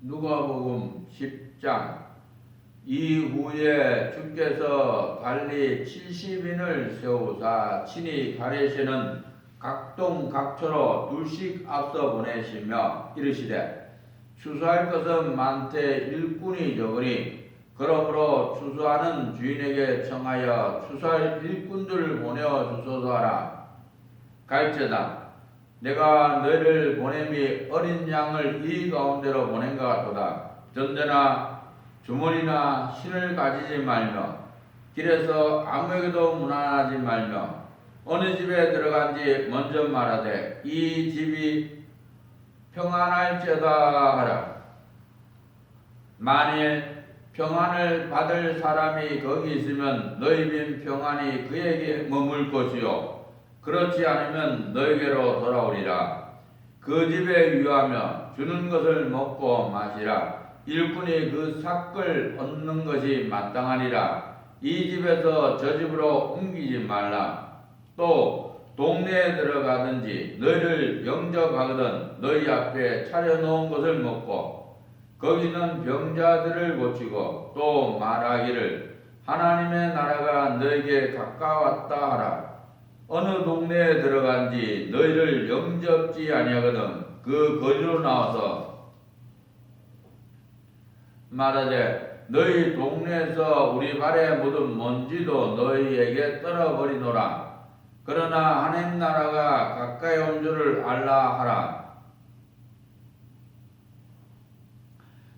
누가복음 10장. 이후에 주께서 달리 70인을 세우사 친히 가르치는 각동 각처로 둘씩 앞서 보내시며 이르시되 추수할 것은 많되 일꾼이 적으니 그러므로 추수하는 주인에게 청하여 추수할 일꾼들을 보내어 주소서 하라. 갈지어다 내가 너희를 보냄이 어린 양을 이 가운데로 보낸 것 같도다. 전대나 주머니나 신을 가지지 말며 길에서 아무에게도 문안하지 말며 어느 집에 들어간지 먼저 말하되 이 집이 평안할지어다 하라. 만일 평안을 받을 사람이 거기 있으면 너희 빈 평안이 그에게 머물 것이요 그렇지 않으면 너에게로 돌아오리라. 그 집에 유하며 주는 것을 먹고 마시라. 일꾼이 그 삭을 얻는 것이 마땅하니라. 이 집에서 저 집으로 옮기지 말라. 또 동네에 들어가든지 너희를 영접하거든 너희 앞에 차려놓은 것을 먹고 거기는 병자들을 고치고 또 말하기를 하나님의 나라가 너에게 가까웠다 하라. 어느 동네에 들어간지 너희를 영접지 아니하거든 그 거리로 나와서 말하되 너희 동네에서 우리 발에 묻은 먼지도 너희에게 떨어버리노라. 그러나 하나님 나라가 가까이 온 줄을 알라 하라.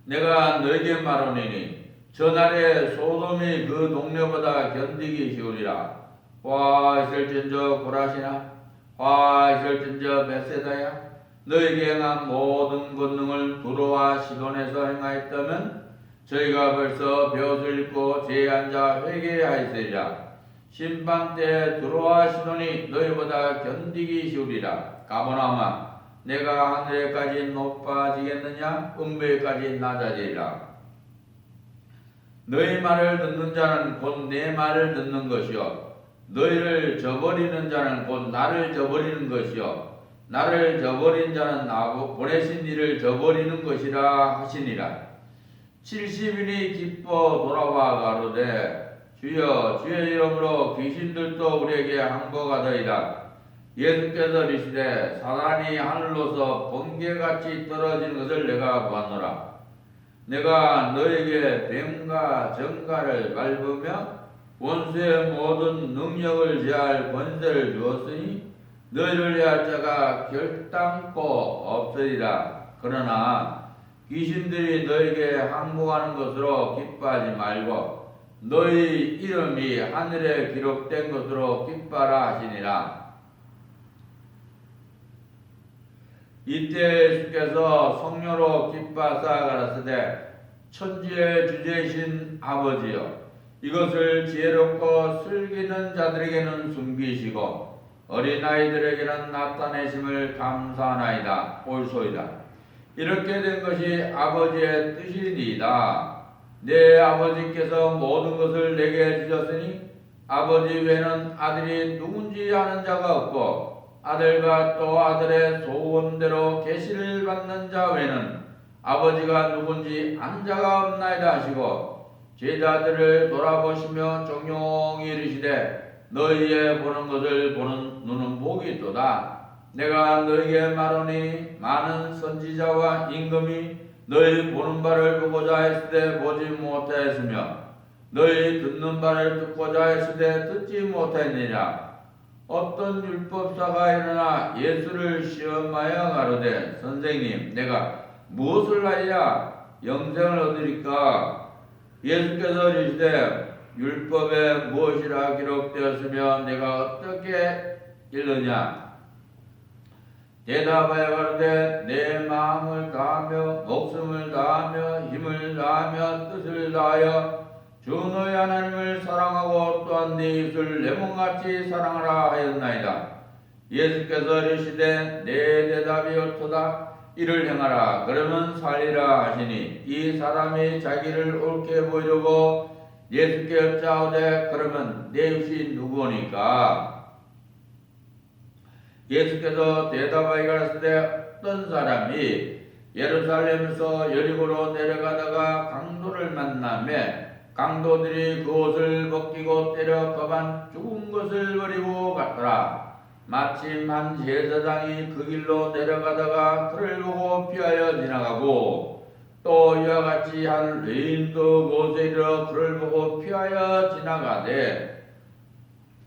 내가 너희에게 말하노니 저날에 소돔이 그 동네보다 견디기 쉬우리라. 화 있을진저 고라시나 화 있을진저 벳세다야 너희에게 행한 모든 권능을 두로와 시돈에서 행하였다면 저희가 벌써 벼슬 입고 죄에 앉아 회개하였으리라. 심판 때 두로와 시돈이 너희보다 견디기 쉬우리라. 가버나움아 내가 하늘에까지 높아지겠느냐 음부에까지 낮아지리라. 너희 말을 듣는 자는 곧 내 말을 듣는 것이요 너희를 저버리는 자는 곧 나를 저버리는 것이요 나를 저버린 자는 나하고 보내신 이를 저버리는 것이라 하시니라. 70인이 기뻐 돌아와 가로되 주여 주의 이름으로 귀신들도 우리에게 항복하더이다. 예수께서 이르시되 사단이 하늘로서 번개같이 떨어지는 것을 내가 보았노라. 내가 너에게 뱀과 정갈을 밟으며 원수의 모든 능력을 제할 권세를 주었으니 너희를 해할 자가 결단코 없으리라. 그러나 귀신들이 너에게 항복하는 것으로 기뻐하지 말고 너희 이름이 하늘에 기록된 것으로 기뻐하라 하시니라. 이때 예수께서 성령으로 기뻐하사 가라사대 천지의 주제이신 아버지여 이것을 지혜롭고 슬기는 자들에게는 숨기시고 어린아이들에게는 나타내심을 감사하나이다. 옳소이다. 이렇게 된 것이 아버지의 뜻이니이다. 내 아버지께서 모든 것을 내게 주셨으니 아버지 외에는 아들이 누군지 아는 자가 없고 아들과 또 아들의 소원대로 계시를 받는 자 외에는 아버지가 누군지 아는 자가 없나이다 하시고 제자들을 돌아보시며 종용히 이르시되 너희의 보는 것을 보는 눈은 복이 있도다. 내가 너희에게 말하니 많은 선지자와 임금이 너희 보는 바를 보고자 했을 때 보지 못하였으며 너희 듣는 바를 듣고자 했을 때 듣지 못하였느니라. 어떤 율법사가 일어나 예수를 시험하여 가로되 선생님 내가 무엇을 하여야 영생을 얻으리까? 예수께서 이르시되 율법에 무엇이라 기록되었으며 내가 어떻게 읽느냐? 대답하여 가로되 내 마음을 다하며 목숨을 다하며 힘을 다하며 뜻을 다하여 주 너희 하나님을 사랑하고 또한 네 이웃을 내 몸같이 사랑하라 하였나이다. 예수께서 이르시되 내 대답이 옳도다. 이를 행하라 그러면 살리라 하시니 이 사람이 자기를 옳게 보이려고 예수께 여짜오되 그러면 내 이웃이 누구오니까? 예수께서 대답하여 가라사대 어떤 사람이 예루살렘에서 여리고로 내려가다가 강도를 만나매 강도들이 그 옷을 벗기고 때려 거반 죽은 것을 버리고 갔더라. 마침 한 제사장이 그 길로 내려가다가 그를 보고 피하여 지나가고 또 이와 같이 한 레인도 그곳에 이르러 그를 보고 피하여 지나가되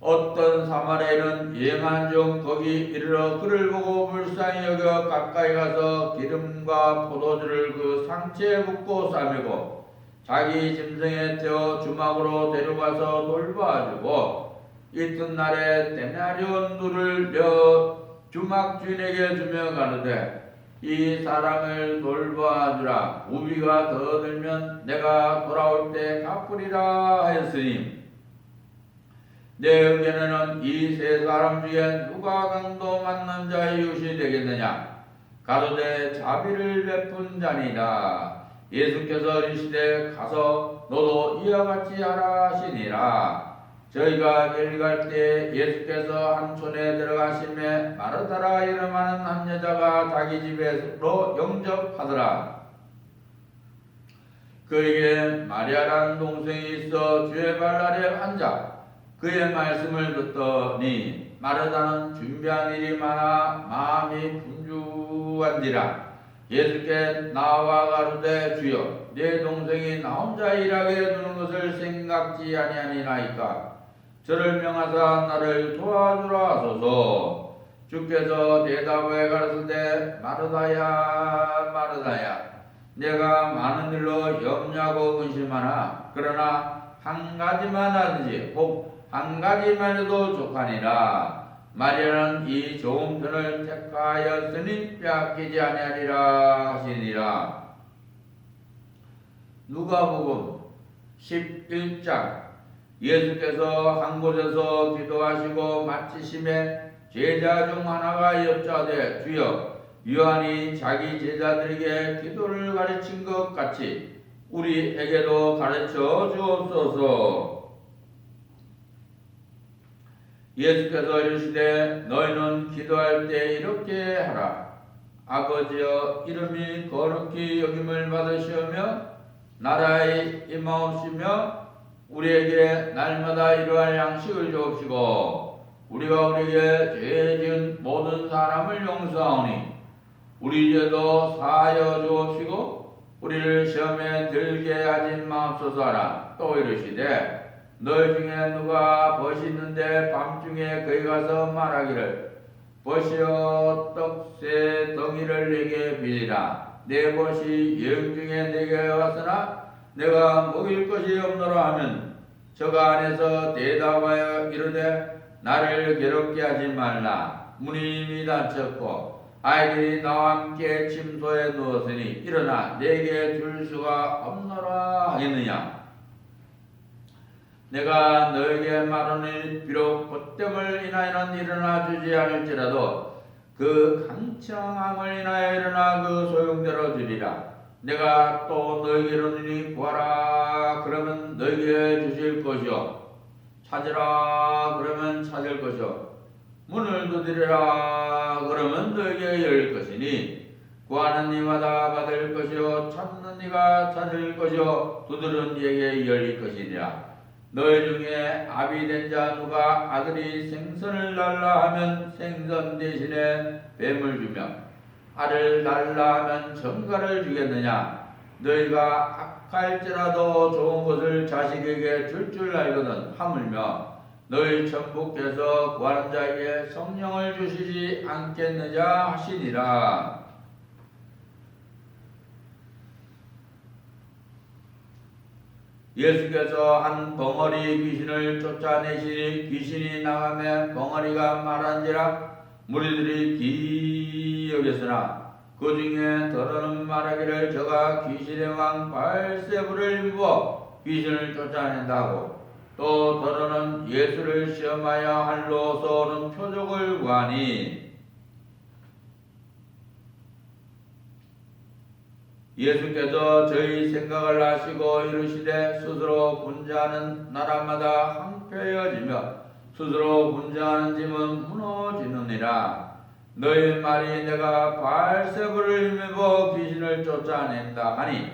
어떤 사마리아인은 여행한 중 거기 이르러 그를 보고 불쌍히 여겨 가까이 가서 기름과 포도주를 그 상체에 붓고 싸매고 자기 짐승에 태워 주막으로 데려가서 돌봐주고 이튿날에 데나리온 둘을 여 주막 주인에게 주며 가르되 이 사람을 돌봐주라. 우비가 더 들면 내가 돌아올 때 갚으리라 하였으니 내 의견에는 이 세 사람 중에 누가 강도 맞는 자의 이웃이 되겠느냐? 가로되 자비를 베푼 자니라. 예수께서 이르시되 가서 너도 이와 같이 하라 하시니라. 저희가 길 갈 때 예수께서 한 촌에 들어가심에 마르다라 이름하는 한 여자가 자기 집으로 영접하더라. 그에게 마리아라는 동생이 있어 주의 발 아래 앉아 그의 말씀을 듣더니 마르다는 준비한 일이 많아 마음이 분주한지라. 예수께 나와 가로되 주여 내 동생이 나 혼자 일하게 두는 것을 생각지 아니하니나이까 저를 명하사 나를 도와주라 하소서. 주께서 대답하여 가르치되 마르다야 마르다야 내가 많은 일로 염려하고 근심하나 그러나 한 가지만 하든지 혹 한 가지만 해도 족하니라. 마리아는 이 좋은 편을 택하였으니 빼앗기지 아니하리라 하시니라. 누가복음 11장. 예수께서 한 곳에서 기도하시고 마치심에 제자 중 하나가 여짜되 주여 요한이 자기 제자들에게 기도를 가르친 것 같이 우리에게도 가르쳐 주옵소서. 예수께서 이르시되 너희는 기도할 때 이렇게 하라. 아버지여 이름이 거룩히 여김을 받으시오며 나라의 임하옵시며 우리에게 날마다 이러할 양식을 주옵시고 우리가 우리에게 죄 지은 모든 사람을 용서하오니 우리 죄도 사하여 주옵시고 우리를 시험에 들게 하지 마옵소서 하라. 또 이르시되 너희 중에 누가 벗이 있는데 밤중에 거기 가서 말하기를 벗이여 떡새 덩이를 내게 빌리라. 내 벗이 여행 중에 내게 왔으나 내가 먹일 것이 없노라 하면 저가 안에서 대답하여 이르되 나를 괴롭게 하지 말라. 문이 이미 닫혔고 아이들이 나와 함께 침소에 누웠으니 일어나 내게 줄 수가 없노라 하겠느냐. 내가 너에게 말하니 비록 봇됨을 인하여는 일어나 주지 않을지라도 그 강청함을 인하여 일어나 그 소용대로 주리라. 내가 또 너에게 이르노니 구하라 그러면 너에게 주실 것이요 찾으라 그러면 찾을 것이요 문을 두드리라 그러면 너에게 열릴 것이니 구하는 이마다 받을 것이요 찾는 이가 찾을 것이요 두드리는 이에게 열릴 것이니라. 너희 중에 아비 된 자 누가 아들이 생선을 달라 하면 생선 대신에 뱀을 주며 알을 달라 하면 전갈을 주겠느냐. 너희가 악할지라도 좋은 것을 자식에게 줄 알거든 하물며 너희 천부께서 구하는 자에게 성령을 주시지 않겠느냐 하시니라. 예수께서 한 벙어리 귀신을 쫓아내시니 귀신이 나가며 벙어리가 말한지라 무리들이 기이 여겼으나 그 중에 더러는 말하기를 저가 귀신의 왕 발세부를 입어 귀신을 쫓아낸다고 또 더러는 예수를 시험하여 할로서 오는 표적을 구하니 예수께서 저희 생각을 아시고 이르시되 스스로 분자하는 나라마다 황폐해지며 스스로 분자하는 집은 무너지느니라. 너희 말이 내가 바알세불을 힘입어 귀신을 쫓아낸다 하니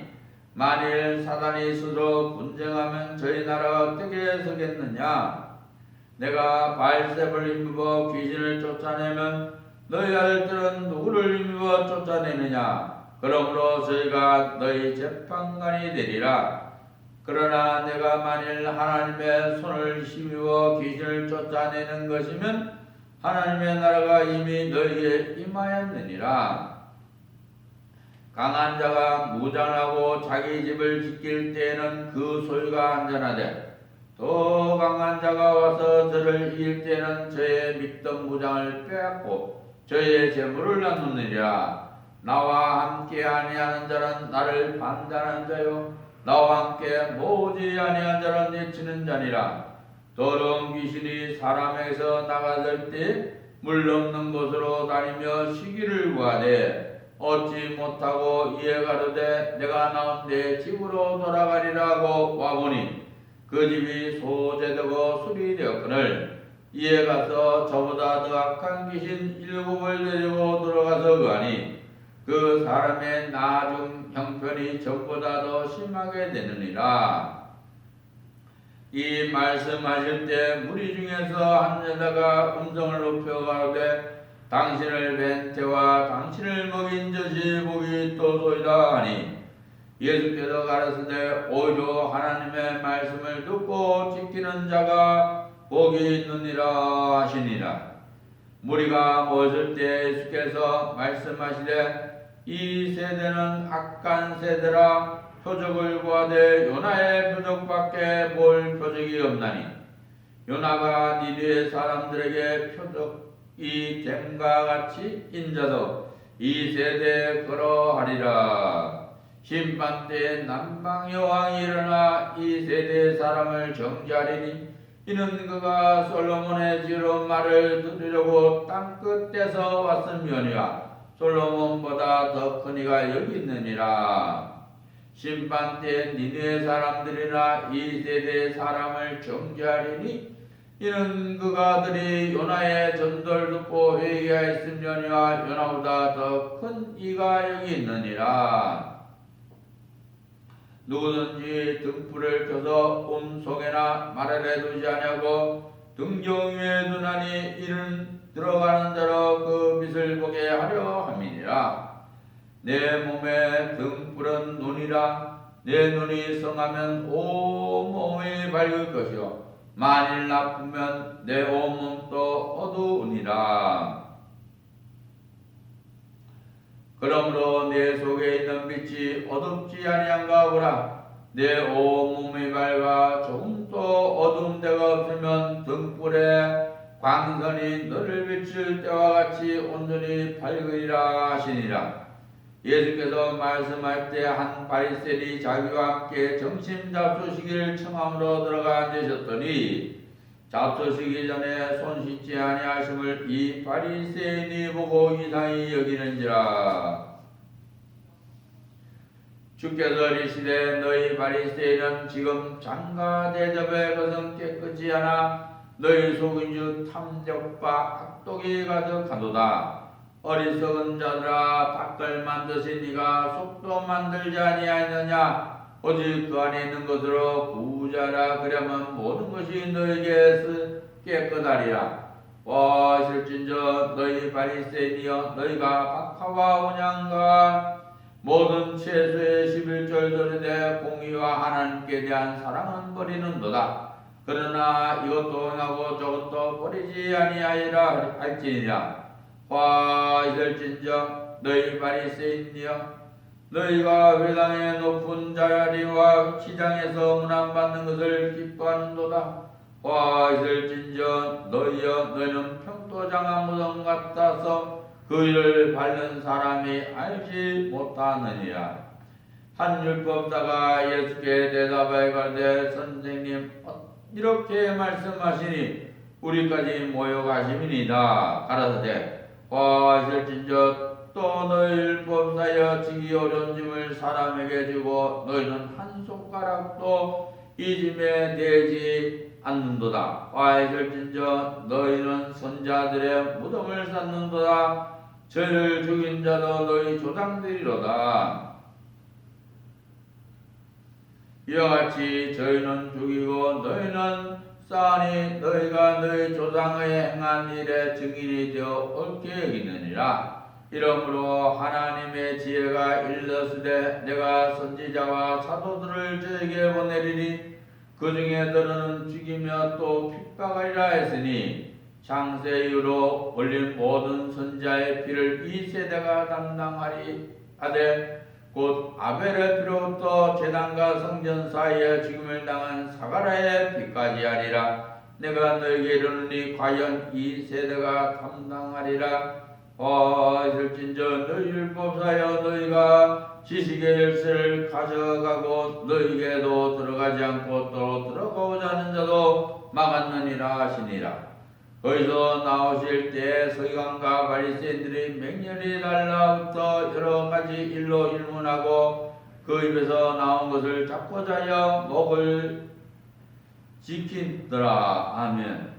만일 사단이 스스로 분쟁하면 저희 나라가 어떻게 서겠느냐? 내가 바알세불을 힘입어 귀신을 쫓아내면 너희 아들들은 누구를 힘입어 쫓아내느냐? 그러므로 저희가 너희 재판관이 되리라. 그러나 내가 만일 하나님의 손을 힘입어 귀신을 쫓아내는 것이면 하나님의 나라가 이미 너희에게 임하였느니라. 강한 자가 무장하고 자기 집을 지킬 때에는 그 소유가 안전하되 더 강한 자가 와서 저를 이길 때에는 저의 믿던 무장을 빼앗고 저의 재물을 나누느니라. 나와 함께 아니하는 자는 나를 반대하는 자요 나와 함께 모으지 아니한 자는 내치는 자니라. 더러운 귀신이 사람에게서 나가들 때 물 없는 곳으로 다니며 쉬기를 구하되 얻지 못하고 이에 가로되 내가 나온 내 집으로 돌아가리라 하고 와보니 그 집이 소재되고 술이 되었거늘 이에 가서 저보다 더 악한 귀신 7을 데리고 들어가서 거하니 그 사람의 나중 형편이 저보다 더 심하게 되느니라. 이 말씀하실 때 무리 중에서 한 여자가 음성을 높여 가로되 당신을 뵌 때와 당신을 먹인 젖이 복이 있도소이다 하니 예수께서 가라사대 오히려 하나님의 말씀을 듣고 지키는 자가 복이 있느니라 하시니라. 무리가 모였을 때 예수께서 말씀하시되 이 세대는 악한 세대라. 표적을 구하되 요나의 표적밖에 볼 표적이 없나니 요나가 니느웨 사람들에게 표적이 됨과 같이 인자도 이 세대에 그러하리라. 심판 때에 남방 여왕이 일어나 이 세대의 사람을 정죄하리니 이는 그가 솔로몬의 지혜로운 말을 들으려고 땅 끝에서 왔음이오니와 솔로몬보다 더 큰 이가 여기 있느니라. 심판 때 니느웨 사람들이나 이 세대의 사람을 정죄하리니 이는 그가들이 요나의 전도를 듣고 회개하였음이니와 요나보다 더 큰 이가 여기 있느니라. 누구든지 등불을 켜서 속에나 말아래 두지 아니하고 등경 위에 두나니 이는 들어가는 자로 그 빛을 보게 하려 함이니라. 내 몸에 등불은 눈이라. 내 눈이 성하면 온 몸이 밝을 것이요 만일 나쁘면 내 온 몸도 어두우니라. 그러므로 내 속에 있는 빛이 어둡지 아니한가 보라. 내 온 몸이 밝아 조금도 어두운 데가 없으면 등불에 광선이 너를 비출 때와 같이 온전히 밝으리라 하시니라. 예수께서 말씀할 때 한 바리새인이 자기와 함께 점심 잡수시기를 청함으로 들어가 앉으셨더니 잡수시기 전에 손 씻지 아니하심을 이 바리새인이 보고 이상히 여기는지라. 주께서 이르시되 너희 바리새인은 지금 장과 대접의 것은 깨끗이 하나 너희 속인 주 탐욕과 악독이 가득하도다. 어리석은 자들아 닭을 만드신 이가 속도 만들지 아니하였느냐. 오직 그 안에 있는 것으로 부자라. 그러면 모든 것이 너에게 깨끗하리라. 와 실진저 너희 바리새인이여 너희가 박하와 온양과 모든 채소의 11절 드리되 공의와 하나님께 대한 사랑은 버리는도다. 그러나 이것도 하고 저것도 버리지 아니하리라 할지니라. 화 있을진저 너희 바리새인이여 너희가 회당의 높은 자리와 시장에서 문안받는 것을 기뻐하는도다. 화 있을진저 너희여 너희는 평토장한 무덤 같아서 그 일을 밟는 사람이 알지 못하느니라. 한 율법사가 예수께 대답하여 가되 선생님 이렇게 말씀하시니 우리까지 모여가심이니이다. 가라사대 화하실진저 또 너희 율법사여 지기 어려운 짐을 사람에게 주고 너희는 한 손가락도 이 짐에 대지 않는도다. 화하실진저 너희는 선자들의 무덤을 쌓는도다. 저희를 죽인 자도 너희 조상들이로다. 이와 같이 저희는 죽이고 너희는 싸우니 너희가 너희 조상의 행한 일의 증인이 되어 옳게 여기느니라. 이러므로 하나님의 지혜가 일렀으되 내가 선지자와 사도들을 저에게 보내리니 그 중에 너는 죽이며 또 핍박하리라 했으니 창세 이후로 올린 모든 선지자의 피를 이 세대가 담당하리 하되 곧 아벨의 피로부터 제단과 성전 사이에 죽임을 당한 사가랴의 피까지 하리라. 내가 너에게 이르노니 과연 이 세대가 담당하리라. 있을진저 너희 율법사여 너희가 지식의 열쇠를 가져가고 너희에게도 들어가지 않고 또 들어가고자 하는 자도 막았느니라 하시니라. 거기서 나오실 때 서기관과 바리새인들이 맹렬히 달라붙어 여러 가지 일로 일문하고 그 입에서 나온 것을 잡고자 하여 목을 지키더라. 아멘.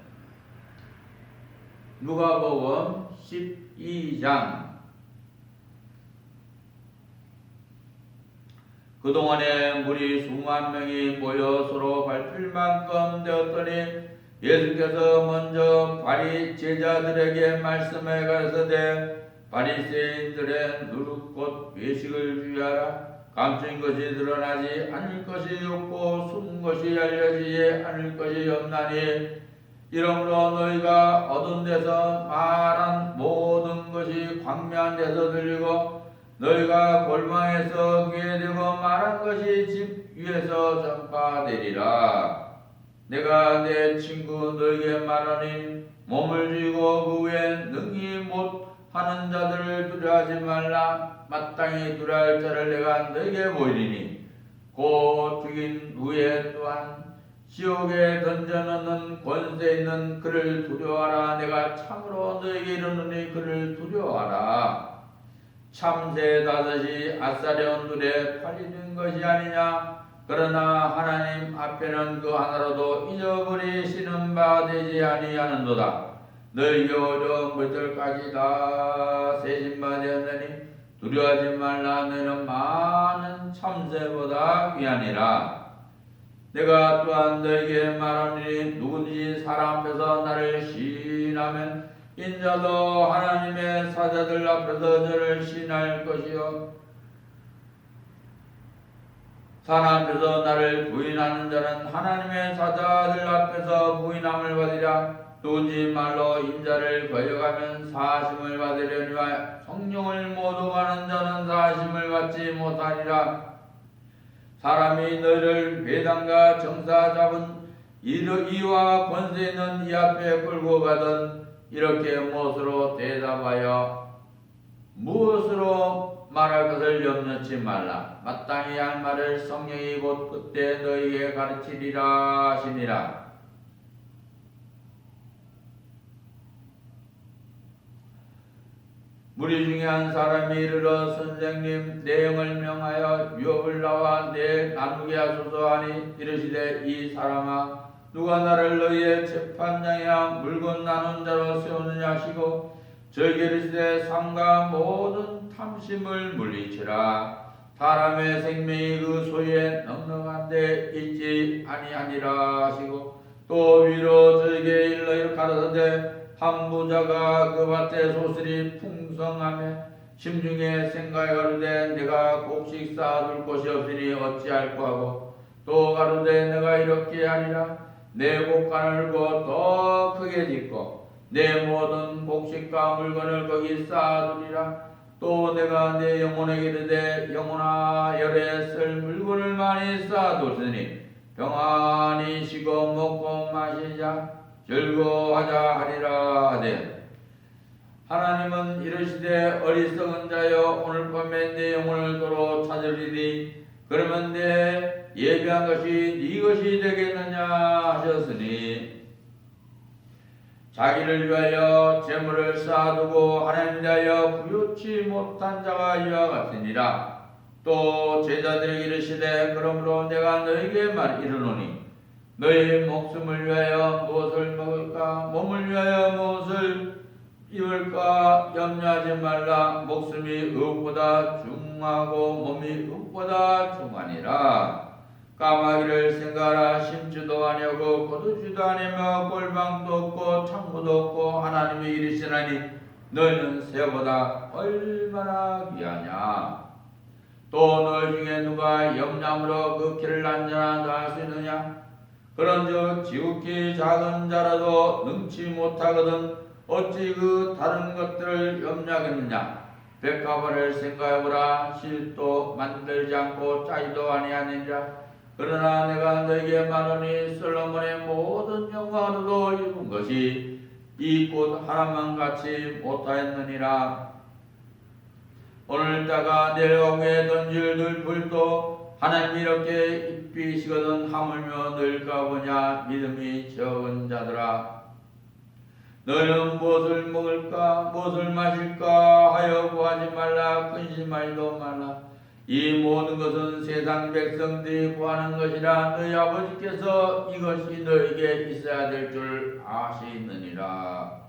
누가복음 12장. 그동안에 물이 수만 명이 모여 서로 밟힐 만큼 되었더니 예수께서 먼저 바리 제자들에게 말씀해 가라사대 바리새인들의 누룩 곧 외식을 주의하라. 감춘 것이 드러나지 않을 것이 없고 숨은 것이 알려지지 않을 것이 없나니 이러므로 너희가 어두운 데서 말한 모든 것이 광명한 데서 들리고 너희가 골방에서 귀에 대고 말한 것이 집 위에서 전파되리라. 내가 내 친구 너에게 말하니 몸을 쥐고 그 후에 능히 못하는 자들을 두려워하지 말라. 마땅히 두려워할 자를 내가 너에게 보이리니 곧 죽인 후에 또한 지옥에 던져넣는 권세 있는 그를 두려워하라. 내가 참으로 너에게 이르노니 그를 두려워하라. 참새 다섯이 아싸려온 눈에 팔리는 것이 아니냐. 그러나 하나님 앞에는 그 하나로도 잊어버리시는 바 되지 아니하는도다. 너희 어려운 것들까지 다 세신 바 되었느니 두려워하지 말라. 너희는 많은 참새보다 귀하니라. 내가 또한 너에게 말하니 누구든지 사람 앞에서 나를 시인하면 인자도 하나님의 사자들 앞에서 저를 시인할 것이요 사람 앞에서 나를 부인하는 자는 하나님의 사자들 앞에서 부인함을 받으리라. 누구든지 말로 인자를 거역하면 사심을 받으려니와 성령을 모독하는 자는 사심을 받지 못하리라. 사람이 너희를 회당과 정사 잡은 이와 권세 있는 이 앞에 끌고 가든 이렇게 무엇으로 대답하여 무엇으로 말할 것을 염려치 말라. 마땅히 할 말을 성령이 곧 그때 너희에게 가르치리라 하시니라. 무리 중에 한 사람이 이르러 선생님 내 영을 명하여 유업을 나와 내 나누게 하소서 하니 이르시되 이 사람아 누가 나를 너희의 재판장이나 물건 나눈 자로 세우느냐 하시고 저에게 이르시되 삼가 모든 탐심을 물리치라. 사람의 생명이 그 소유에 넉넉한 데 있지 아니하니라 하시고 또 위로 저에게 일러 가라사대 한 부자가 그 밭에 소슬이 풍성하며 심중에 생각해 가로되 내가 곡식 쌓아둘 곳이 없으니 어찌할꼬 하고 또 가로되 내가 이렇게 하리라. 내 곡간을 더 크게 짓고 내 모든 곡식과 물건을 거기 쌓아두리라. 또 내가 내 영혼에게 이르되 영혼아 열에 쓸 물건을 많이 쌓아뒀으니 평안히 쉬고 먹고 마시자 즐거워하자 하리라 하되 하나님은 이르시되 어리석은 자여 오늘 밤에 내 영혼을 도로 찾으리니 그러면 내 예비한 것이 네 것이 되겠느냐 하셨으니 자기를 위하여 재물을 쌓아두고 하나님을 위하여 부유치 못한 자가 이와 같으니라. 또 제자들에게 이르시되 그러므로 내가 너에게 이르노니 너희 목숨을 위하여 무엇을 먹을까 몸을 위하여 무엇을 입을까 염려하지 말라. 목숨이 의복보다 중하고 몸이 의복보다 중하니라. 까마귀를 생각하라. 심지도 아니하고 거두지도 아니며 골방도 없고 창고도 없고 하나님이 이르시나니 너희는 새보다 얼마나 귀하냐. 또 너희 중에 누가 염려함으로 그 길을 안전하게 할 수 있느냐. 그런즉 지극히 작은 자라도 능치 못하거든 어찌 그 다른 것들을 염려하겠느냐. 백합화를 생각해보라. 실도 만들지 않고 짜지도 아니하느니라. 그러나 내가 너에게 말하니 솔로몬의 모든 영광으로도 이룬 것이 이 꽃 하나만 같이 못하였느니라. 오늘따가 내려오게 던질 들불도 하나님이 이렇게 입히시거든 하물며 늘까 보냐. 믿음이 적은 자들아, 너는 무엇을 먹을까 무엇을 마실까 하여 구하지 말라. 근심하지도 말라. 이 모든 것은 세상 백성들이 구하는 것이라. 너희 아버지께서 이것이 너에게 있어야 될 줄 아시느니라.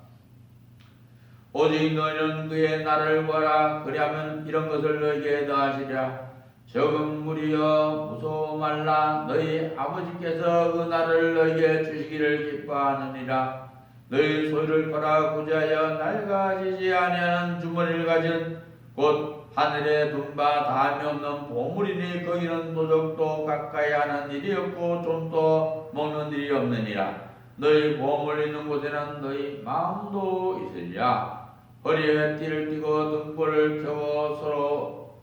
오직 너희는 그의 나를 구하라. 그리하면 이런 것을 너에게 더하시리라. 적은 무리여 무서워 말라. 너희 아버지께서 그 나를 너에게 주시기를 기뻐하느니라. 너희 소유를 팔아 구제하여 낡아지지 아니하는 주머니를 가진 곧 하늘에 둔바 다함이 없는 보물이니 거기는 도적도 가까이 하는 일이 없고 좀도 먹는 일이 없느니라. 너희 보물 있는 곳에는 너희 마음도 있으리라. 허리에 띠를 띠고 등불을 켜고 서로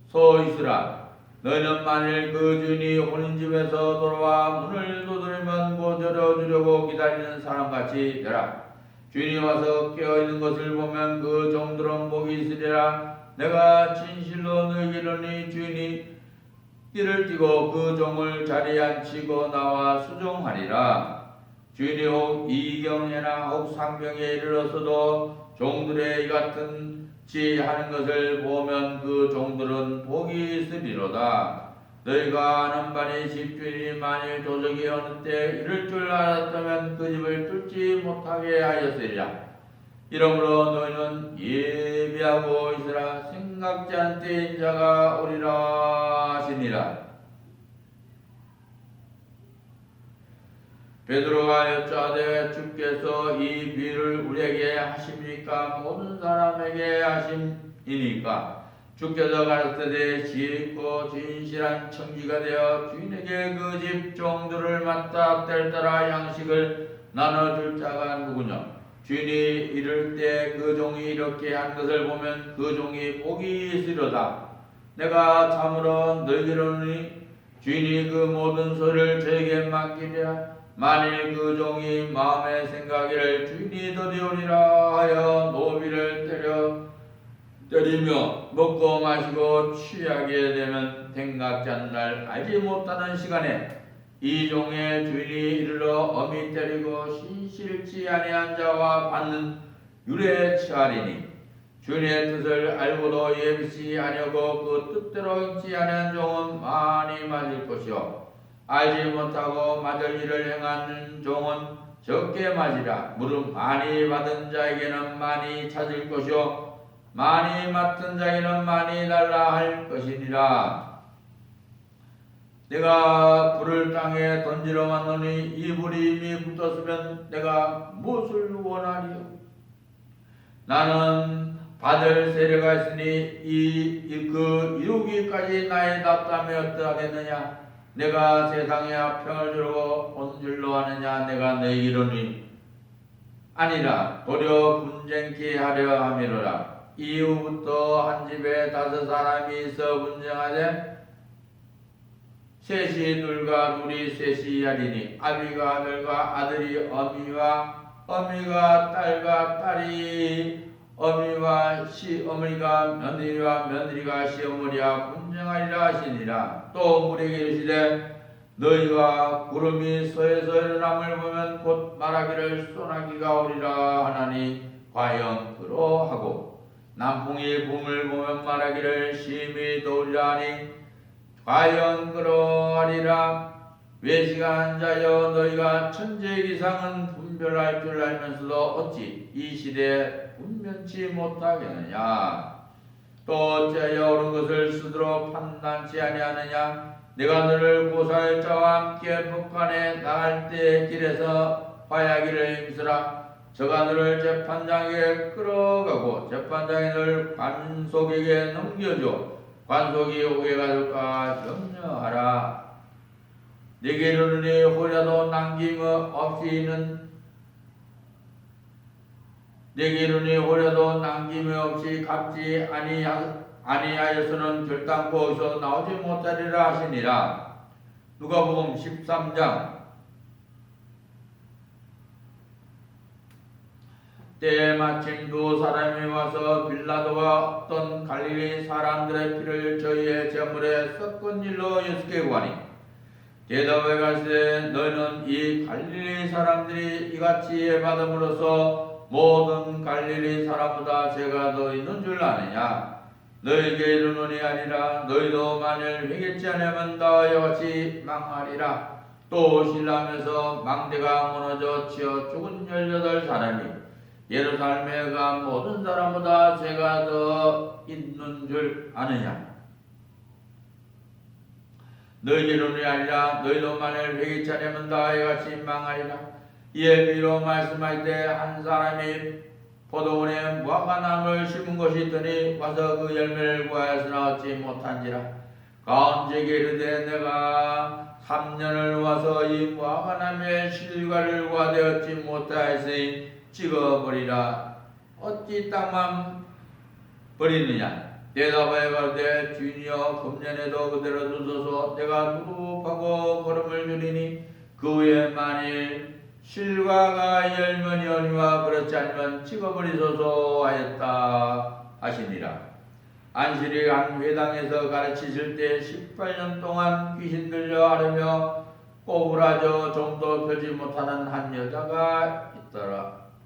서 있으라. 너희는 만일 그 주인이 혼인집에서 돌아와 문을 두드리면 곧 열어주려고 기다리는 사람같이 되라. 주인이 와서 깨어있는 것을 보면 그 종들은 복이 있으리라. 내가 진실로 너희에게 이르노니 주인이 띠를 띠고 그 종을 자리에 앉히고 나와 수종하리라. 주인이 혹 이경에나 혹 상병에 이르렀어도 종들의 이 같은 지 하는 것을 보면 그 종들은 복이 있으리로다. 너희가 아는 바니 집주인이 만일 도적이 어느 때 이를 줄 알았다면 그 집을 뚫지 못하게 하였으리라. 이러므로 너희는 예비하고 있으라. 생각지 않은 때인 자가 오리라 하시니라. 베드로가 여짜되 주께서 이 비유를 우리에게 하십니까 모든 사람에게 하심이니까. 주께서 가르치되 지혜 있고 진실한 청지가 되어 주인에게 그 집 종들을 맡아 때를 따라 양식을 나눠줄 자가 누구냐. 주인이 이를 때 그 종이 이렇게 한 것을 보면 그 종이 복이 있으리로다. 내가 참으로 너희에게 이르노니 주인이 그 모든 소리를 저에게 맡기랴. 만일 그 종이 마음에 생각하기를 주인이 더디오리라 하여 노비를 때리며 먹고 마시고 취하게 되면 생각지 않는 날 알지 못하는 시간에 이 종의 주인이 이르러 엄히 때리고 신실치 아니한 자와 받는 유례에 처하리니 주인의 뜻을 알고도 예비치 아니하고 그 뜻대로 행치 아니한 종은 많이 맞을 것이요 알지 못하고 맞을 일을 행하는 종은 적게 맞으리라. 무릇 많이 받은 자에게는 많이 찾을 것이요 많이 맡은 자에게는 많이 달라 할 것이니라. 내가 불을 땅에 던지러 왔노니 이 불이 이미 붙었으면 내가 무엇을 원하리요. 나는 받을 세례가 있으니 그 이루기까지 나의 답답함이 어떠하겠느냐. 내가 세상에 평을 주려고 온 줄로 아느냐. 내가 너에게 이르노니 아니라 도리어 분쟁케 하려 함이로라. 이후부터 한 집에 5 사람이 있어 분쟁하되 셋이 둘과 둘이 셋이 하리니 아비가 아들과 아들이 어미와 어미가 딸과 딸이 어미와 시어머니가 며느리와 며느리가 시어머니와 분쟁하리라 하시니라. 또 우리에게 이르시되 너희가 구름이 서에서 일어남을 보면 곧 말하기를 소나기가 오리라 하나니 과연 그러하고 남풍이 붐을 보면 말하기를 심히 더우리라 하니 과연 그러하리라. 외식한 자여 너희가 천재 이상은 분별할 줄 알면서도 어찌 이 시대에 분변치 못하겠느냐. 또 어찌하여 옳은 것을 스스로 판단치 아니하느냐. 내가 너를 고사할 자와 함께 북한에 나갈 때의 길에서 화야기를 힘쓰라. 저가 너를 재판장에게 끌어가고 재판장이 너를 관속에게 넘겨줘. 관속이 오게 가둘까 염려하라. 내게 이르노니 혹이라도 남김 없이는 내게 이르니 혹이라도 남김이 없이 갚지 아니하여서는 결단코 어디서 나오지 못하리라 하시니라. 누가복음 13장. 때에 마침 두 사람이 와서 빌라도가 어떤 갈릴리 사람들의 피를 저희의 제물에 섞은 일로 예수께 구하니 대답해 가시되 너희는 이 갈릴리 사람들이 이같이 예받음으로써 모든 갈릴리 사람보다 죄가 더 있는 줄 아느냐. 너희에게 이르노니 아니라 너희도 만일 회개치 않으면 나와 같이 망하리라. 또 신라면서 망대가 무너져 치어 죽은 18사람이 예루살렘에 간 모든 사람보다 죄가 더 있는 줄 아느냐. 너희는 아니라 너희도 만일 회개치 않으면 나와 같이 망하리라. 이에 비로 말씀할 때 한 사람이 포도원에 무화과나무를 심은 것이 있더니 와서 그 열매를 구하였으나 얻지 못한지라. 가온제게 이르되 내가 3년을 와서 이 무화과나무의 실과를 구하되 얻지 못하였으니 찍어버리라. 어찌 땅만 버리느냐. 대답하여 가로되 주인이여 금년에도 그대로 두소서. 내가 누룩하고 걸음을 줄이니 그 후에 만일 실과가 열면이오니와 그렇지 않으면 찍어버리소서 하였다 하시니라. 안실이 한 회당에서 가르치실 때 18년 동안 귀신 들려 앓으며 꼬부라져 좀도 펴지 못하는 한 여자가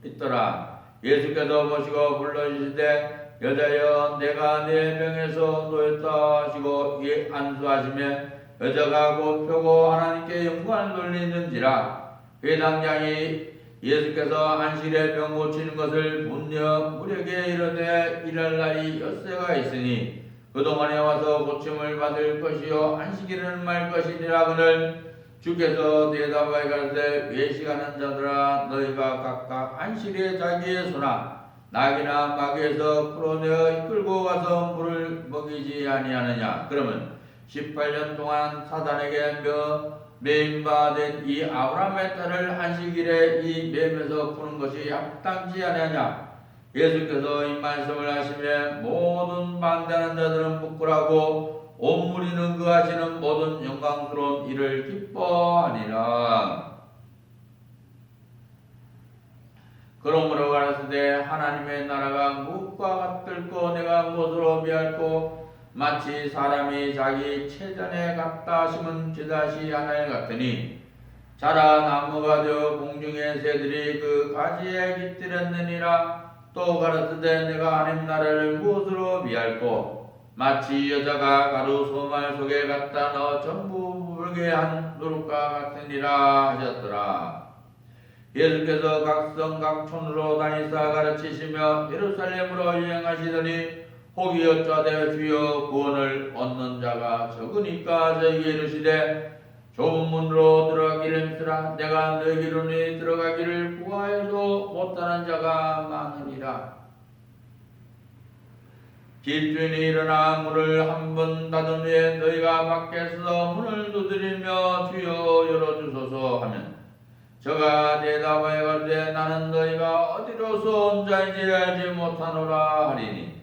있더라. 예수께서 보시고 불러주시되 여자여 내가 내 병에서 놓였다 하시고 이에 안수하시며 여자가 곧 펴고 하나님께 영광을 돌리는지라. 회당장이 예수께서 안식일에 병 고치는 것을 본여 무리에게 이르되 일할 날이 엿새가 있으니 그동안에 와서 고침을 받을 것이요 안식일은 말 것이니라. 그는 주께서 대답하여 가로되 외식하는 자들아 너희가 각각 안식일에 자기의 소나 낙이나 마귀에서 풀어내어 이끌고 가서 물을 먹이지 아니하느냐. 그러면 18년 동안 사단에게 매임받은 이 아브라함의 딸을 안식일에 이 맴에서 푸는 것이 합당치 아니하냐. 예수께서 이 말씀을 하시며 모든 반대하는 자들은 부끄러고 온 무리는 그 하시는 모든 영광스러운 일을 기뻐하니라. 그러므로 가라사대 하나님의 나라가 무엇과 같을꼬 내가 무엇으로 비할꼬. 마치 사람이 자기 채전에 갖다 심은 겨자씨 하나에 같으니 자라 나무가 되어 공중의 새들이 그 가지에 깃들었느니라. 또 가라사대 내가 하나님 나라를 무엇으로 비할꼬. 마치 여자가 가루 소말 속에 갖다 넣어 전부 부르게 한 누룩과 같으니라 하셨더라. 예수께서 각성 각촌으로 다니사 가르치시며 예루살렘으로 여행하시더니 혹이 어쩌되 주여 구원을 얻는 자가 적으니까 저희에게 이르시되 좁은 문으로 들어가기를 힘쓰라. 내가 너희에게 이르노니 들어가기를 구하여도 못하는 자가 많으니라. 집주인이 일어나 문을 한 번 닫은 후에 너희가 밖에서 문을 두드리며 주여 열어주소서 하면 저가 대답하여 가로되 나는 너희가 어디로서 온 자인지 알지 못하노라 하리니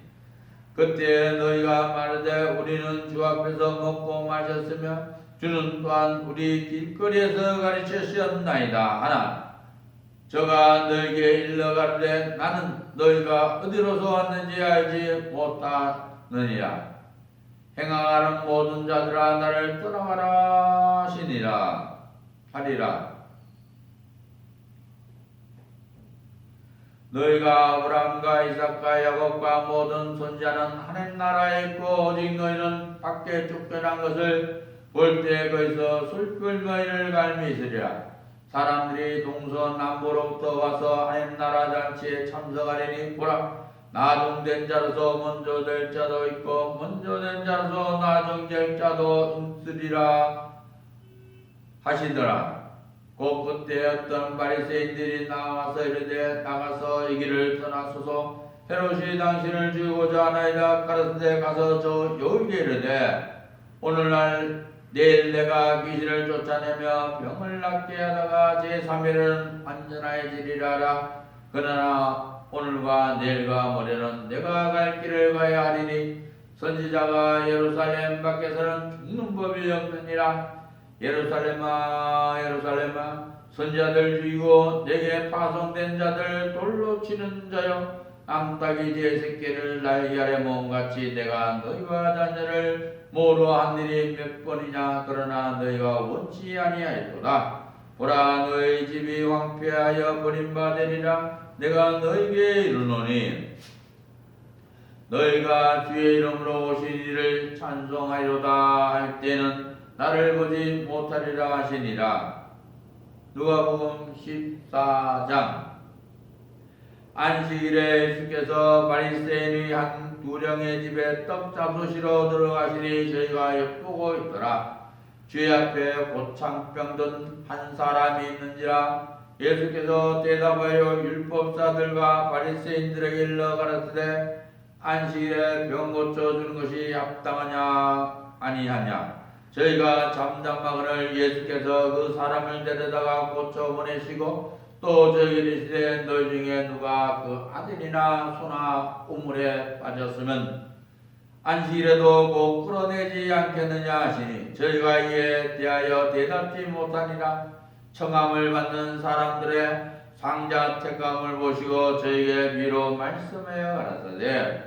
그때 너희가 말하되 우리는 주 앞에서 먹고 마셨으며 주는 또한 우리 길거리에서 가르치셨나이다 하나 저가 너희에게 일러 가로되 나는 너희가 어디로서 왔는지 알지 못하느니라. 행하는 모든 자들아 나를 떠나가라 하리라. 너희가 아브라함과 이삭과 야곱과 모든 선지자는 하나님 나라에 있고 오직 너희는 밖에 쫓겨난 것을 볼 때 거기서 술불 너희를 갈미 있으리라. 사람들이 동서남북으로부터 와서 하나님 나라 잔치에 참석하리니 보라, 나중된 자로서 먼저 될 자도 있고 먼저 된 자로서 나중될 자도 있으리라 하시더라. 그 그때 어떤 바리새인들이 나와서 이르되 나가서 이 길을 떠나소서. 헤롯이 당신을 죽이고자 하나이다. 가라사대 가서 저 여인에게 이르되 오늘날 내일 내가 귀신을 쫓아내며 병을 낫게 하다가 제3일은 완전하여지리라. 그러나 오늘과 내일과 모레는 내가 갈 길을 가야 하리니 선지자가 예루살렘 밖에서는 죽는 법이 없느니라. 예루살렘아 예루살렘아, 선지자들 죽이고 내게 파송된 자들 돌로 치는 자여, 암탉이 제 새끼를 날개 아래 모음같이 내가 너희와 자녀를 모로 한 일이 몇 번이냐. 그러나 너희가 원치 아니하였도다. 보라, 너희 집이 황폐하여 버림바 되리라. 내가 너희에게 이르노니 너희가 주의 이름으로 오신 이를 찬송하리로다 할 때는 나를 보지 못하리라 하시니라. 누가복음 14장. 안식일에 예수께서 바리새인의 한 두령의 집에 떡 잡수시러 들어가시니 저희가 엿보고 있더라. 주의 앞에 고창병 든 한 사람이 있는지라. 예수께서 대답하여 율법사들과 바리새인들에게 일러 가라사대 안식일에 병 고쳐주는 것이 합당하냐 아니하냐. 저희가 잠잠하거늘 예수께서 그 사람을 데려다가 고쳐 보내시고 또 저희에게 이르시되 너희 중에 누가 그 아들이나 소나 우물에 빠졌으면 안식일에도 꼭 끌어내지 않겠느냐 하시니 저희가 이에 대하여 대답지 못하니라. 청함을 받는 사람들의 상자 택감을 보시고 저희에게 미로 말씀하여 가라사대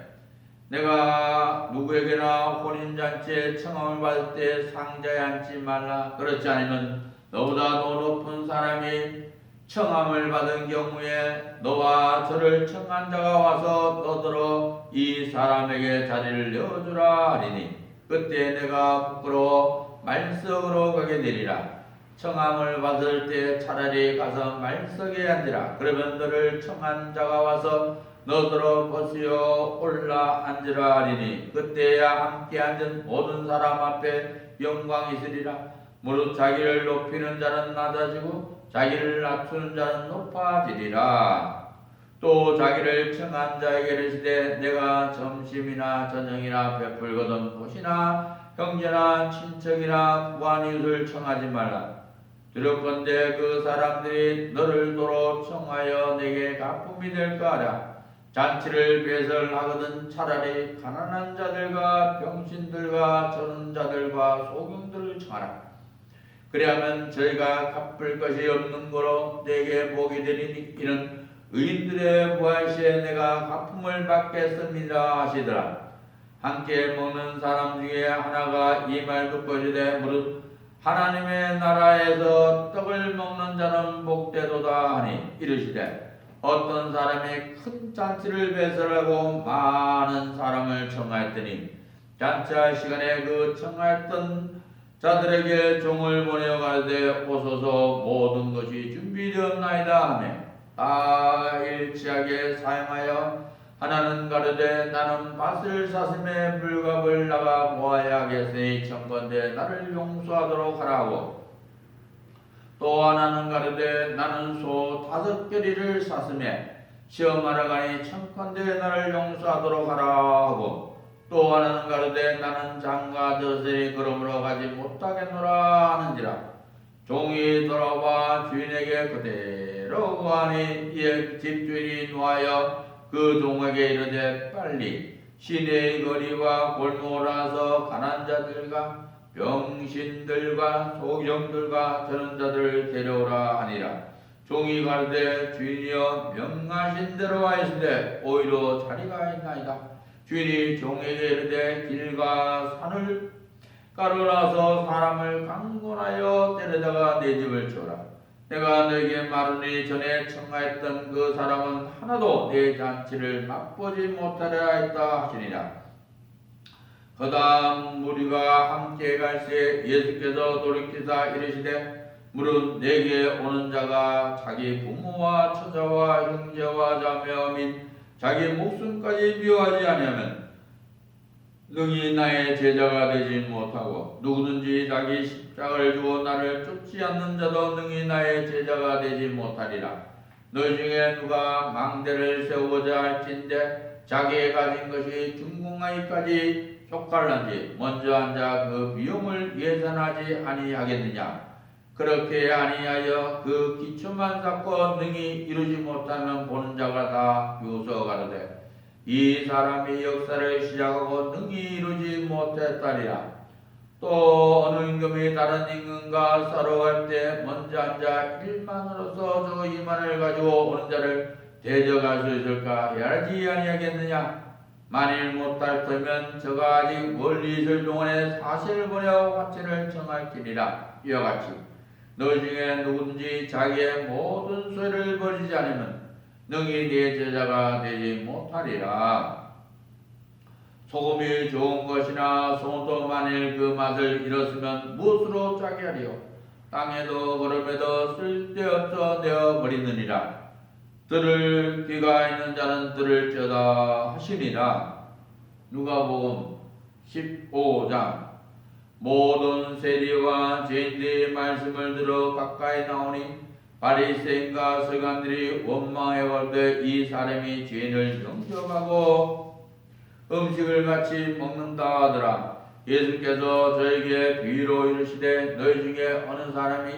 내가 누구에게나 혼인잔치에 청함을 받을 때 상자에 앉지 말라. 그렇지 않으면 너보다 더 높은 사람이 청함을 받은 경우에 너와 저를 청한 자가 와서 떠들어 이 사람에게 자리를 내어주라 하리니 그때 내가 부끄러워 말석으로 가게 되리라. 청함을 받을 때 차라리 가서 말석에 앉으라. 그러면 너를 청한 자가 와서 너더러 벗으여 올라 앉으라 하리니 그때야 함께 앉은 모든 사람 앞에 영광이 있으리라. 무릇 자기를 높이는 자는 낮아지고 자기를 낮추는 자는 높아지리라. 또 자기를 청한 자에게 이르시되 내가 점심이나 저녁이나 베풀거든 옷이나 형제나 친척이나 무한 이웃을 청하지 말라. 두렵건대 그 사람들이 너를 도로 청하여 내게 가품이 될까 하랴. 잔치를 배설하거든 차라리 가난한 자들과 병신들과 저는 자들과 소경들을 청하라. 그리하면 저희가 갚을 것이 없는 거로 내게 복이 되리니 이는 의인들의 부활시에 내가 갚음을 받겠습니다 하시더라. 함께 먹는 사람 중에 하나가 이 말 듣고 이르되 무릇 하나님의 나라에서 떡을 먹는 자는 복되도다 하니 이르시되 어떤 사람이 큰 잔치를 배설하고 많은 사람을 청하였더니 잔치할 시간에 그 청하였던 자들에게 종을 보내어 가르되 오소서 모든 것이 준비되었나이다 하며 다 일치하게 사용하여 하나는 가르되 나는 밭을 사슴의 물갑을 나가 모아야 하겠으니 청건대 나를 용서하도록 하라고 또 하나는 가르되 나는 소 5겨리를 샀으며 시험하러 가니 청건대 나를 용서하도록 하라 하고 또 하나는 가르되 나는 장가 들었으니 그러므로 가지 못하겠노라 하는지라. 종이 돌아와 주인에게 그대로 구하니 이에 집주인이 노하여 그 종에게 이르되 빨리 시내의 거리와 골목을 와서 가난한 자들과 병신들과 소경들과 저는 자들을 데려오라 하니라. 종이 가르되 주인이여 명하신 대로 하였으되 오히려 자리가 있나이다. 주인이 종에게 이르되 길과 산을 가로라서 사람을 강권하여 데려다가 내 집을 주라. 내가 너에게 말하니 전에 청하였던 그 사람은 하나도 내 잔치를 맛보지 못하려 했다 하시니라. 그다음 무리가 함께 갈새 예수께서 돌이키사 이르시되 무릇 내게 오는 자가 자기 부모와 처자와 형제와 자매 및 자기 목숨까지 미워하지 아니하면 능히 나의 제자가 되지 못하고 누구든지 자기 십자가를 주어 나를 쫓지 않는 자도 능히 나의 제자가 되지 못하리라. 너희 중에 누가 망대를 세우고자 할진대 자기의 가진 것이 중궁하기까지 촉갈란지 먼저 앉아 그 비용을 예산하지 아니하겠느냐. 그렇게 아니하여 그 기초만 쌓고 능히 이루지 못하면 보는 자가 다 비웃어 가로되 이 사람이 역사를 시작하고 능히 이루지 못했다리라. 또 어느 임금이 다른 임금과 싸러갈 때 먼저 앉아 1만으로서 저 2만을 가지고 오는 자를 대적할 수 있을까 해야지 아니하겠느냐. 만일 못할 터면 저가 아직 멀리 있을 동안에 사실을 보려 화친을 청할지니라. 이와 같이 너희 중에 누구든지 자기의 모든 소유를 버리지 않으면 능히 네 제자가 되지 못하리라. 소금이 좋은 것이나 소도 만일 그 맛을 잃었으면 무엇으로 짜게 하리요. 땅에도 걸음에도 쓸데없어 내어버리느니라. 들을 귀가 있는 자는 들을지어다 하시니라. 누가복음 15장. 모든 세리와 죄인들의 말씀을 들어 가까이 나오니 바리새인과 서기관들이 원망해 가로되 이 사람이 죄인을 영접하고 음식을 같이 먹는다 하더라. 예수께서 저에게 비유로 이르시되 너희 중에 어느 사람이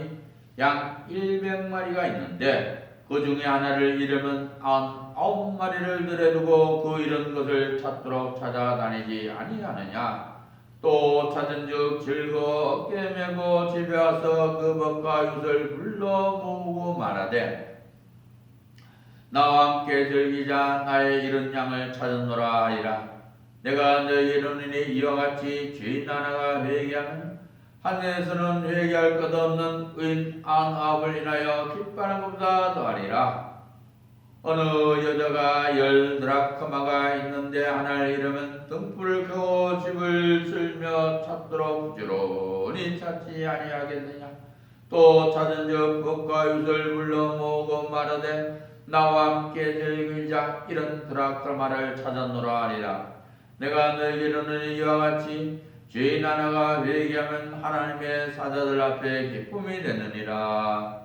양 100마리가 있는데 그 중에 하나를 잃으면 99마리를 들여두고 그 잃은 것을 찾도록 찾아다니지 아니하느냐. 또 찾은즉 즐거워 어깨 메고 집에 와서 그 벗과 윷을 불러 모으고 말하되 나와 함께 즐기자. 나의 잃은 양을 찾았노라 하리라. 내가 너희에게 이르노니 이와 같이 죄인 하나가 회개하면 하늘에서는 회개할 것 없는 의인 99을 인하여 기뻐하는 것보다 더하리라. 어느 여자가 10드라크마가 있는데 하나를 잃으면 등불을 켜고 집을 쓸며 찾도록 부지런히 찾지 아니하겠느냐. 또 찾은즉 벗과 윷을 불러 모으고 말하되 나와 함께 즐기자. 이런 드라크마를 찾았노라 하리라. 내가 너희에게 이르노니 이와 같이 죄인 하나가 회개하면 하나님의 사자들 앞에 기쁨이 되느니라.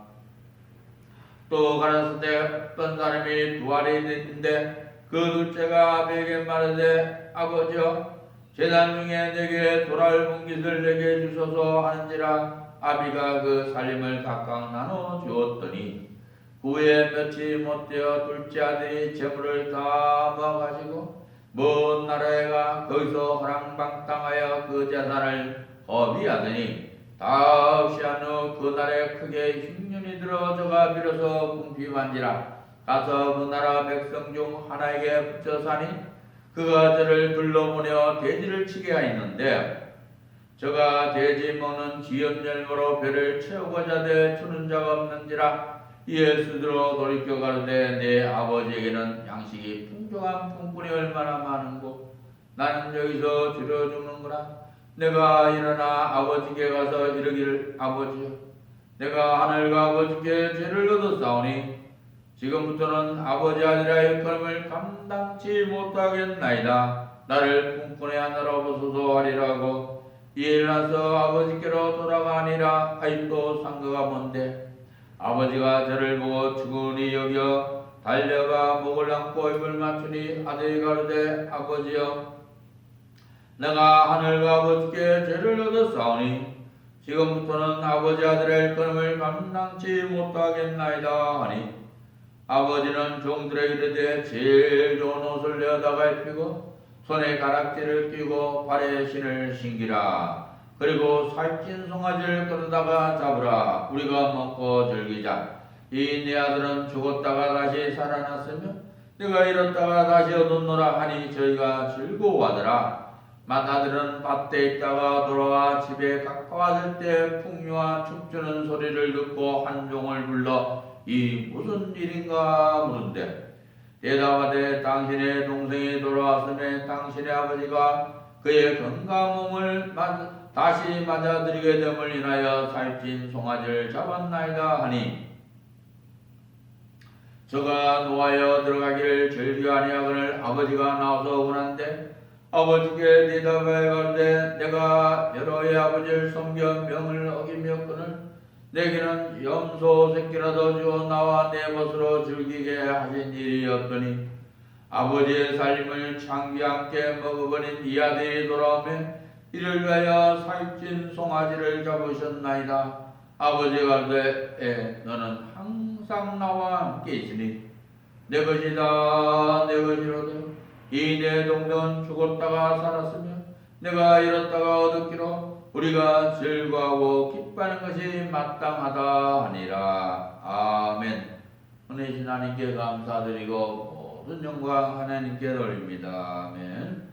또 가라사대 어떤 사람이 두 알이 있는데 그 둘째가 아비에게 말하되 아버지여 제단 중에 내게 돌아올 분깃을 내게 주소서 하는지라. 아비가 그 살림을 각각 나눠 주었더니 후에 며칠 못되어 둘째 아들이 재물을 다 모아가지고 먼 나라에 가 거기서 허랑방탕하여 그 재산을 허비하더니 다시 한 후 그 날에 크게 흉년이 들어 저가 비로소 궁핍한지라. 가서 그 나라 백성 중 하나에게 붙여 사니 그가 저를 둘러보내어 돼지를 치게 하였는데 저가 돼지 먹는 지연열무로 배를 채우고자 되 주는 자가 없는지라. 이에 스스로 돌이켜 가로되 내 아버지에게는 양식이 풍족한 품꾼이 얼마나 많은고 나는 여기서 줄여 죽는구나. 내가 일어나 아버지께 가서 이르기를 아버지여 내가 하늘과 아버지께 죄를 얻었사오니 지금부터는 아버지 아니라 일컬음을 감당치 못하겠나이다. 나를 품꾼의 하나로 보소서 하리라고. 이에 일어나서 아버지께로 돌아가니라. 아직도 상거가 먼데 아버지가 저를 보고 측은히 여겨 달려가 목을 안고 입을 맞추니 아들이 가로되 아버지여 내가 하늘과 아버지께 죄를 얻었사오니 지금부터는 아버지 아들의 일컬음을 감당치 못하겠나이다 하니 아버지는 종들에게 이르되 제일 좋은 옷을 내어다가 입히고 손에 가락지를 끼고 발에 신을 신기라. 그리고 살찐 송아지를 끌어다가 잡으라. 우리가 먹고 즐기자. 이 내 아들은 죽었다가 다시 살아났으며 내가 잃었다가 다시 얻었노라 하니 저희가 즐거워하더라. 맏아들은 밭에 있다가 돌아와 집에 가까워질 때 풍류와 춤추는 소리를 듣고 한 종을 불러 이 무슨 일인가 물은데 대답하되 당신의 동생이 돌아왔음에 당신의 아버지가 그의 건강한 몸을 다시 맞아들이게 됨을 인하여 살찐 송아지를 잡았나이다 하니 저가 노하여 들어가기를 즐겨 아니하거늘 아버지가 나와서 원한데 아버지께 대답하여 가로되 내가 여러 해 아버지를 섬겨 명을 어기며거늘 내게는 염소 새끼라도 주어 나와 내 것으로 즐기게 하신 일이었더니 아버지의 살림을 창기 함께 먹어버린 이 아들이 돌아오며 이를 위하여 살찐 송아지를 잡으셨나이다. 아버지가 가로되 너는 항상 나와 함께 있으니 내 것이다 내 것이로되 이 내 동생은 죽었다가 살았으며 내가 잃었다가 얻었기로 우리가 즐거워하고 기뻐하는 것이 마땅하다 하니라. 아멘. 은혜신 하나님께 감사드리고 모든 영광 하나님께 돌립니다. 아멘.